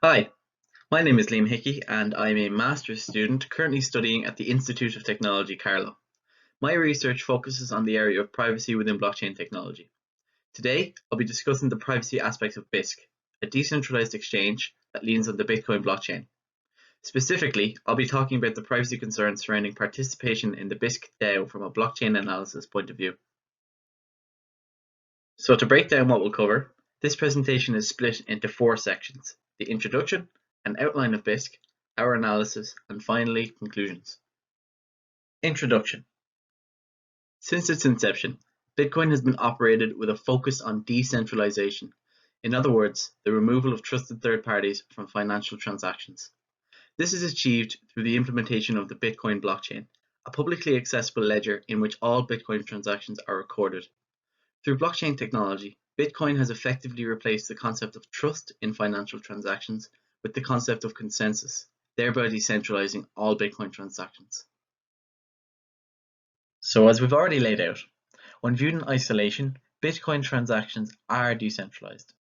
Hi, my name is Liam Hickey and I'm a master's student currently studying at the Institute of Technology, Carlow. My research focuses on the area of privacy within blockchain technology. Today, I'll be discussing the privacy aspects of Bisq, a decentralized exchange that leans on the Bitcoin blockchain. Specifically, I'll be talking about the privacy concerns surrounding participation in the Bisq DAO from a blockchain analysis point of view. So to break down what we'll cover, this presentation is split into 4 sections: the introduction, an outline of Bisq, our analysis, and finally conclusions. Introduction. Since its inception, Bitcoin has been operated with a focus on decentralization. In other words, the removal of trusted third parties from financial transactions. This is achieved through the implementation of the Bitcoin blockchain, a publicly accessible ledger in which all Bitcoin transactions are recorded. Through blockchain technology, Bitcoin has effectively replaced the concept of trust in financial transactions with the concept of consensus, thereby decentralizing all Bitcoin transactions. So as we've already laid out, when viewed in isolation, Bitcoin transactions are decentralized.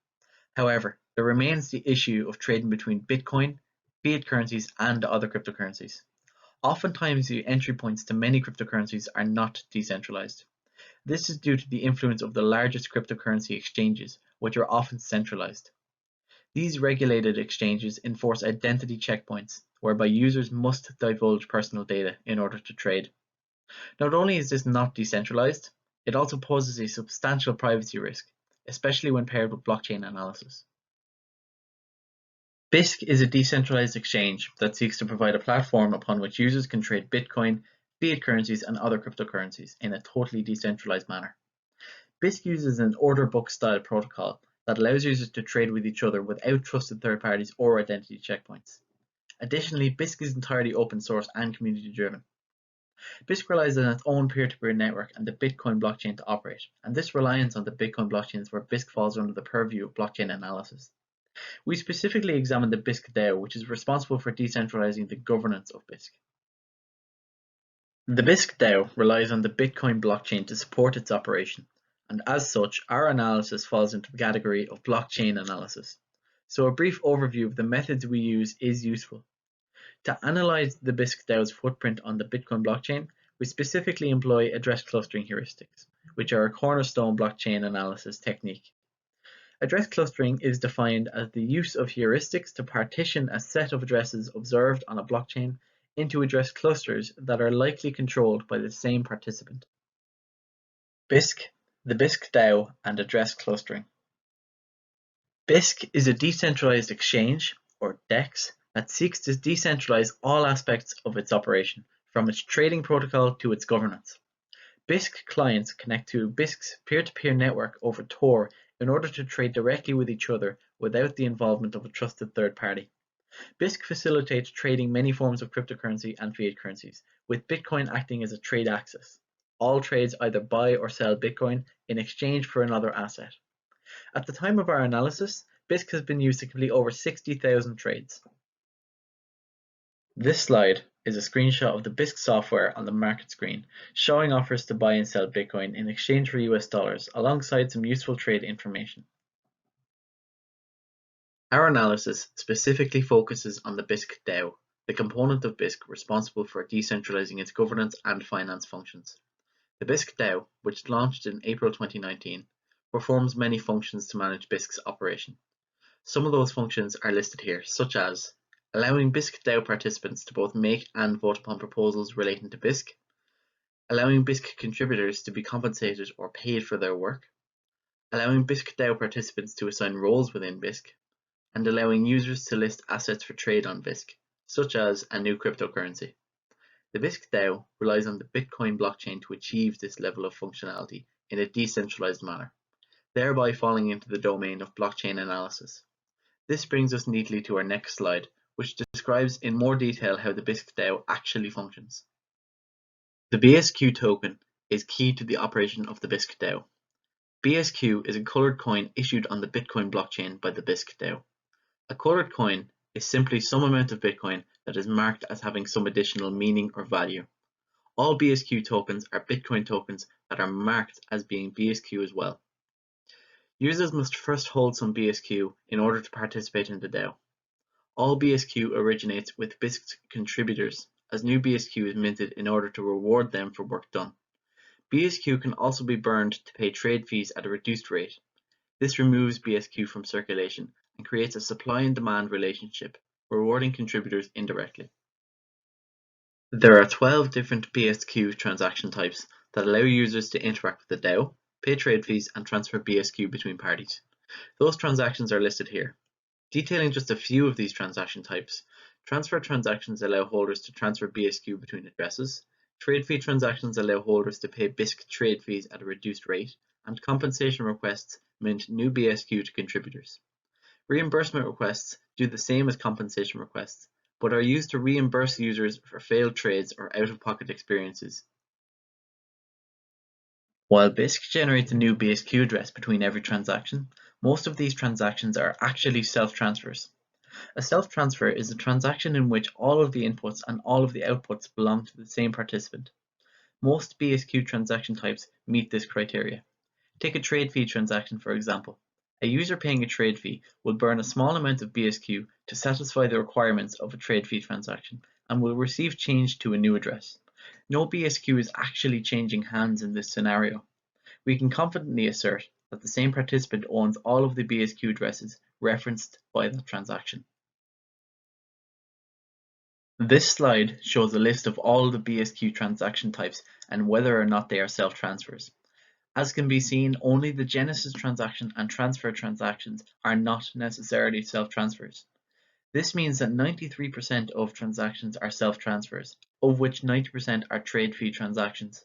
However, there remains the issue of trading between Bitcoin, fiat currencies, and other cryptocurrencies. Oftentimes, the entry points to many cryptocurrencies are not decentralized. This is due to the influence of the largest cryptocurrency exchanges, which are often centralized. These regulated exchanges enforce identity checkpoints, whereby users must divulge personal data in order to trade. Not only is this not decentralized, it also poses a substantial privacy risk, especially when paired with blockchain analysis. Bisq is a decentralized exchange that seeks to provide a platform upon which users can trade Bitcoin, fiat currencies, and other cryptocurrencies in a totally decentralized manner. Bisq uses an order book style protocol that allows users to trade with each other without trusted third parties or identity checkpoints. Additionally, Bisq is entirely open source and community driven. Bisq relies on its own peer-to-peer network and the Bitcoin blockchain to operate, and this reliance on the Bitcoin blockchain is where Bisq falls under the purview of blockchain analysis. We specifically examined the Bisq DAO, which is responsible for decentralizing the governance of Bisq. The Bisq DAO relies on the Bitcoin blockchain to support its operation, and as such, our analysis falls into the category of blockchain analysis. So a brief overview of the methods we use is useful. To analyze the Bisq DAO's footprint on the Bitcoin blockchain, we specifically employ address clustering heuristics, which are a cornerstone blockchain analysis technique. Address clustering is defined as the use of heuristics to partition a set of addresses observed on a blockchain into address clusters that are likely controlled by the same participant. Bisq, the Bisq DAO, and address clustering. Bisq is a decentralized exchange, or DEX, that seeks to decentralize all aspects of its operation, from its trading protocol to its governance. Bisq clients connect to Bisq's peer-to-peer network over Tor in order to trade directly with each other without the involvement of a trusted third party. Bisq facilitates trading many forms of cryptocurrency and fiat currencies, with Bitcoin acting as a trade axis. All trades either buy or sell Bitcoin in exchange for another asset. At the time of our analysis, Bisq has been used to complete over 60,000 trades. This slide is a screenshot of the Bisq software on the market screen, showing offers to buy and sell Bitcoin in exchange for US dollars, alongside some useful trade information. Our analysis specifically focuses on the Bisq DAO, the component of Bisq responsible for decentralizing its governance and finance functions. The Bisq DAO, which launched in April 2019, performs many functions to manage Bisq's operation. Some of those functions are listed here, such as allowing Bisq DAO participants to both make and vote upon proposals relating to Bisq, allowing Bisq contributors to be compensated or paid for their work, allowing Bisq DAO participants to assign roles within Bisq, and allowing users to list assets for trade on Bisq, such as a new cryptocurrency. The Bisq DAO relies on the Bitcoin blockchain to achieve this level of functionality in a decentralized manner, thereby falling into the domain of blockchain analysis. This brings us neatly to our next slide, which describes in more detail how the Bisq DAO actually functions. The BSQ token is key to the operation of the Bisq DAO. BSQ is a colored coin issued on the Bitcoin blockchain by the Bisq DAO. A colored coin is simply some amount of Bitcoin that is marked as having some additional meaning or value. All BSQ tokens are Bitcoin tokens that are marked as being BSQ as well. Users must first hold some BSQ in order to participate in the DAO. All BSQ originates with Bisq contributors, as new BSQ is minted in order to reward them for work done. BSQ can also be burned to pay trade fees at a reduced rate. This removes BSQ from circulation and creates a supply and demand relationship, rewarding contributors indirectly. There are 12 different BSQ transaction types that allow users to interact with the DAO, pay trade fees, and transfer BSQ between parties. Those transactions are listed here. Detailing just a few of these transaction types, transfer transactions allow holders to transfer BSQ between addresses, trade fee transactions allow holders to pay Bisq trade fees at a reduced rate, and compensation requests mint new BSQ to contributors. Reimbursement requests do the same as compensation requests, but are used to reimburse users for failed trades or out-of-pocket experiences. While Bisq generates a new BSQ address between every transaction, most of these transactions are actually self-transfers. A self-transfer is a transaction in which all of the inputs and all of the outputs belong to the same participant. Most BSQ transaction types meet this criteria. Take a trade fee transaction, for example. A user paying a trade fee will burn a small amount of BSQ to satisfy the requirements of a trade fee transaction and will receive change to a new address. No BSQ is actually changing hands in this scenario. We can confidently assert that the same participant owns all of the BSQ addresses referenced by that transaction. This slide shows a list of all the BSQ transaction types and whether or not they are self-transfers. As can be seen, only the genesis transaction and transfer transactions are not necessarily self-transfers. This means that 93% of transactions are self-transfers, of which 90% are trade fee transactions.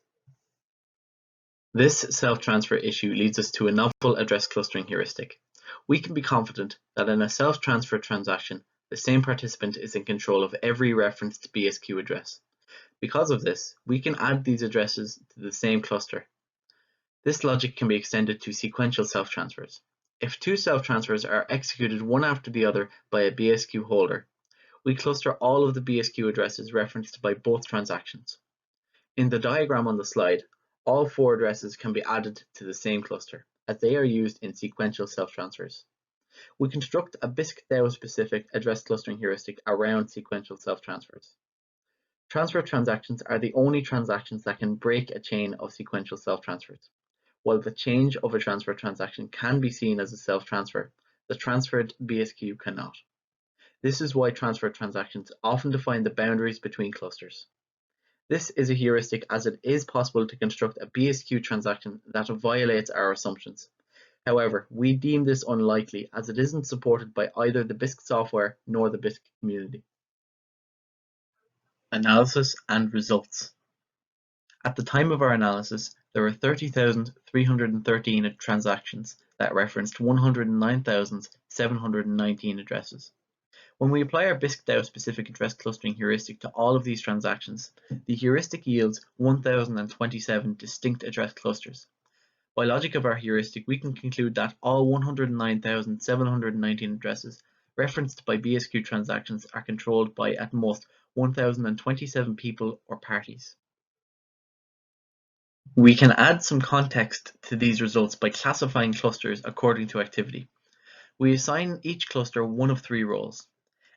This self-transfer issue leads us to a novel address clustering heuristic. We can be confident that in a self-transfer transaction, the same participant is in control of every referenced BSQ address. Because of this, we can add these addresses to the same cluster. This logic can be extended to sequential self-transfers. If two self-transfers are executed one after the other by a BSQ holder, we cluster all of the BSQ addresses referenced by both transactions. In the diagram on the slide, all four addresses can be added to the same cluster, as they are used in sequential self-transfers. We construct a Bisq DAO specific address clustering heuristic around sequential self-transfers. Transfer transactions are the only transactions that can break a chain of sequential self-transfers. While the change of a transfer transaction can be seen as a self-transfer, the transferred BSQ cannot. This is why transfer transactions often define the boundaries between clusters. This is a heuristic as it is possible to construct a BSQ transaction that violates our assumptions. However, we deem this unlikely as it isn't supported by either the Bisq software nor the Bisq community. Analysis and results. At the time of our analysis, there were 30,313 transactions that referenced 109,719 addresses. When we apply our Bisq DAO specific address clustering heuristic to all of these transactions, the heuristic yields 1,027 distinct address clusters. By logic of our heuristic, we can conclude that all 109,719 addresses referenced by BSQ transactions are controlled by at most 1,027 people or parties. We can add some context to these results by classifying clusters according to activity. We assign each cluster one of three roles.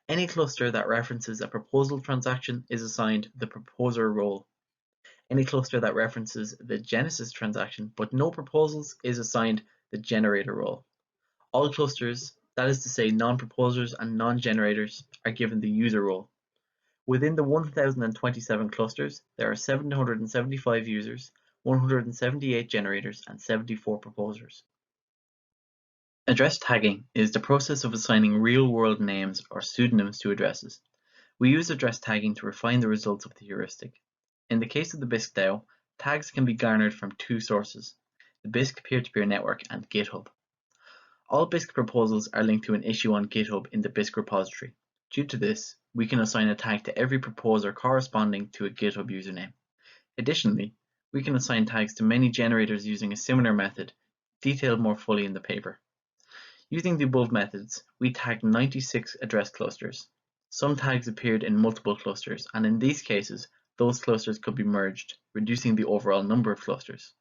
Any cluster that references a proposal transaction is assigned the proposer role. Any cluster that references the genesis transaction but no proposals is assigned the generator role. All clusters, that is to say non-proposers and non-generators, are given the user role. Within the 1,027 clusters, there are 775 users, 178 generators, and 74 proposers. Address tagging is the process of assigning real-world names or pseudonyms to addresses. We use address tagging to refine the results of the heuristic. In the case of the Bisq DAO, tags can be garnered from two sources, the Bisq peer-to-peer network and GitHub. All Bisq proposals are linked to an issue on GitHub in the Bisq repository. Due to this, we can assign a tag to every proposer corresponding to a GitHub username. Additionally, we can assign tags to many generators using a similar method, detailed more fully in the paper. Using the above methods, we tagged 96 address clusters. Some tags appeared in multiple clusters, and in these cases, those clusters could be merged, reducing the overall number of clusters.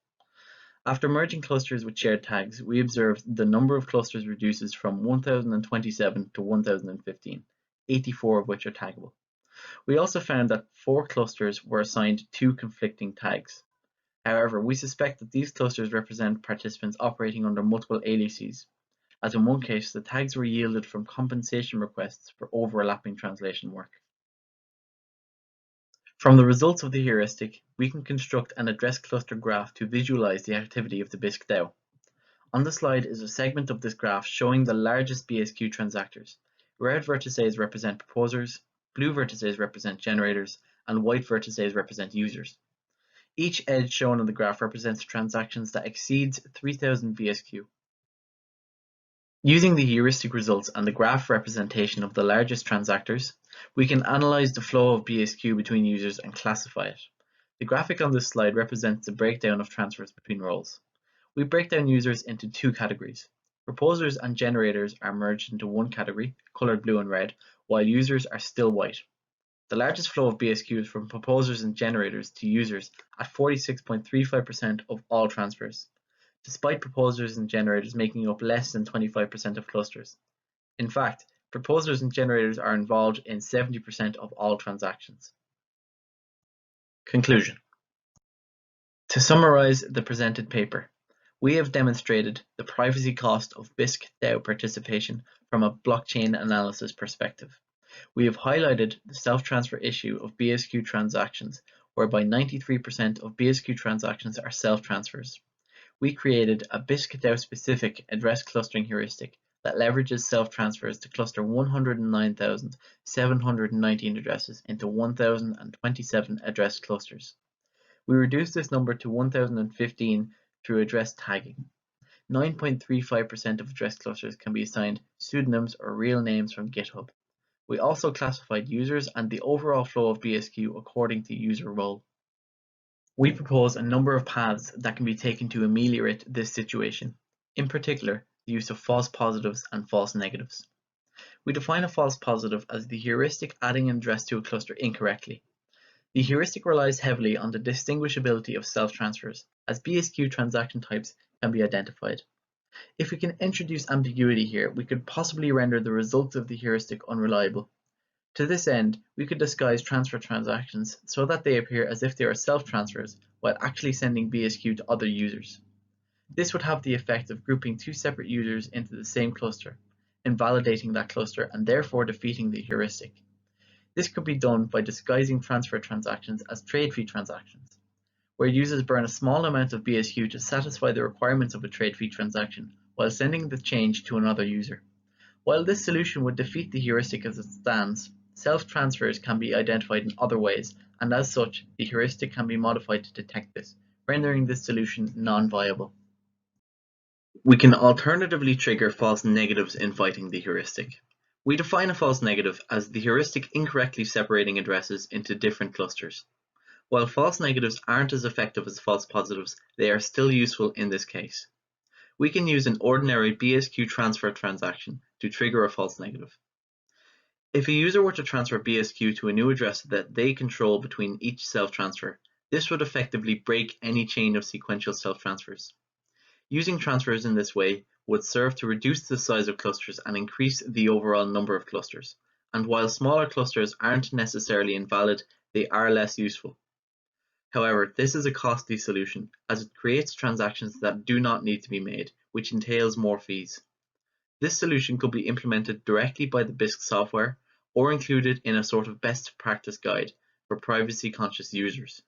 After merging clusters with shared tags, we observed the number of clusters reduces from 1,027 to 1,015. 84 of which are taggable. We also found that 4 clusters were assigned 2 conflicting tags. However, we suspect that these clusters represent participants operating under multiple aliases, as in one case the tags were yielded from compensation requests for overlapping translation work. From the results of the heuristic, we can construct an address cluster graph to visualize the activity of the Bisq DAO. On the slide is a segment of this graph showing the largest BSQ transactors. Red vertices represent proposers, blue vertices represent generators, and white vertices represent users. Each edge shown on the graph represents transactions that exceeds 3000 BSQ. Using the heuristic results and the graph representation of the largest transactors, we can analyze the flow of BSQ between users and classify it. The graphic on this slide represents the breakdown of transfers between roles. We break down users into 2 categories. Proposers and generators are merged into one category, colored blue and red, while users are still white. The largest flow of BSQ is from proposers and generators to users at 46.35% of all transfers, despite proposers and generators making up less than 25% of clusters. In fact, proposers and generators are involved in 70% of all transactions. Conclusion. To summarize the presented paper, we have demonstrated the privacy cost of Bisq DAO participation from a blockchain analysis perspective. We have highlighted the self-transfer issue of BSQ transactions, whereby 93% of BSQ transactions are self-transfers. We created a Bisq DAO specific address clustering heuristic that leverages self-transfers to cluster 109,719 addresses into 1,027 address clusters. We reduced this number to 1,015 through address tagging. 9.35% of address clusters can be assigned pseudonyms or real names from GitHub. We also classified users and the overall flow of BSQ according to user role. We propose a number of paths that can be taken to ameliorate this situation, in particular the use of false positives and false negatives. We define a false positive as the heuristic adding an address to a cluster incorrectly. The heuristic relies heavily on the distinguishability of self-transfers, as BSQ transaction types can be identified. If we can introduce ambiguity here, we could possibly render the results of the heuristic unreliable. To this end, we could disguise transfer transactions so that they appear as if they are self-transfers while actually sending BSQ to other users. This would have the effect of grouping 2 separate users into the same cluster, invalidating that cluster and therefore defeating the heuristic. This could be done by disguising transfer transactions as trade fee transactions, where users burn a small amount of BSQ to satisfy the requirements of a trade fee transaction while sending the change to another user. While this solution would defeat the heuristic as it stands, self-transfers can be identified in other ways, and as such, the heuristic can be modified to detect this, rendering this solution non-viable. We can alternatively trigger false negatives in fighting the heuristic. We define a false negative as the heuristic incorrectly separating addresses into different clusters. While false negatives aren't as effective as false positives, they are still useful in this case. We can use an ordinary BSQ transfer transaction to trigger a false negative. If a user were to transfer BSQ to a new address that they control between each self-transfer, this would effectively break any chain of sequential self-transfers. Using transfers in this way would serve to reduce the size of clusters and increase the overall number of clusters. And while smaller clusters aren't necessarily invalid, they are less useful. However, this is a costly solution as it creates transactions that do not need to be made, which entails more fees. This solution could be implemented directly by the Bisq software or included in a sort of best practice guide for privacy-conscious users.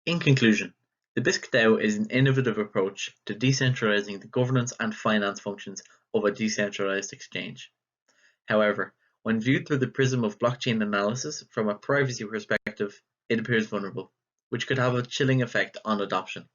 In conclusion, the Bisq DAO is an innovative approach to decentralizing the governance and finance functions of a decentralized exchange. However, when viewed through the prism of blockchain analysis from a privacy perspective, it appears vulnerable, which could have a chilling effect on adoption.